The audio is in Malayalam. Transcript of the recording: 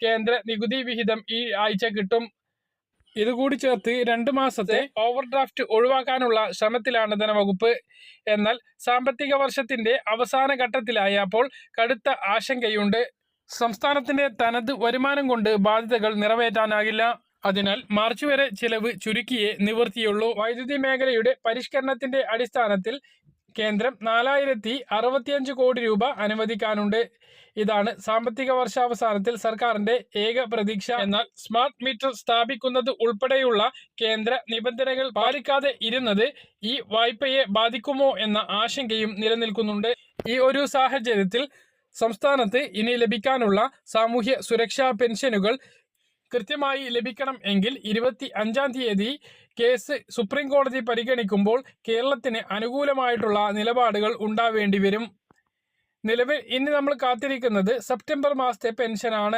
കേന്ദ്ര നികുതി വിഹിതം ഈ ആഴ്ച കിട്ടും. ഇതുകൂടി ചേർത്ത് 2 മാസത്തെ ഓവർ ഡ്രാഫ്റ്റ് ഒഴിവാക്കാനുള്ള ശ്രമത്തിലാണ് ധനവകുപ്പ്. എന്നാൽ സാമ്പത്തിക വർഷത്തിന്റെ അവസാന ഘട്ടത്തിലായപ്പോൾ കടുത്ത ആശങ്കയുണ്ട്. സംസ്ഥാനത്തിന്റെ തനത് വരുമാനം കൊണ്ട് ബാധ്യതകൾ നിറവേറ്റാനാകില്ല. അതിനാൽ മാർച്ച് വരെ ചിലവ് ചുരുക്കിയേ നിവൃത്തിയുള്ളൂ. വൈദ്യുതി മേഖലയുടെ പരിഷ്കരണത്തിന്റെ അടിസ്ഥാനത്തിൽ കേന്ദ്രം 4065 കോടി രൂപ അനുവദിക്കാനുണ്ട്. ഇതാണ് സാമ്പത്തിക വർഷാവസാനത്തിൽ സർക്കാരിന്റെ ഏക പ്രതീക്ഷ. എന്നാൽ സ്മാർട്ട് മീറ്റർ സ്ഥാപിക്കുന്നത് ഉൾപ്പെടെയുള്ള കേന്ദ്ര നിബന്ധനകൾ പാലിക്കാതെ ഇരുന്നത് ഈ വായ്പയെ ബാധിക്കുമോ എന്ന ആശങ്കയും നിലനിൽക്കുന്നുണ്ട്. ഈ ഒരു സാഹചര്യത്തിൽ സംസ്ഥാനത്ത് ഇനി ലഭിക്കാനുള്ള സാമൂഹ്യ സുരക്ഷാ പെൻഷനുകൾ കൃത്യമായി ലഭിക്കണം എങ്കിൽ 25-ാം തീയതി കേസ് സുപ്രീം കോടതി പരിഗണിക്കുമ്പോൾ കേരളത്തിന് അനുകൂലമായിട്ടുള്ള നിലപാടുകൾ ഉണ്ടാവേണ്ടി വരും. നിലവിൽ ഇനി നമ്മൾ കാത്തിരിക്കുന്നത് സെപ്റ്റംബർ മാസത്തെ പെൻഷനാണ്.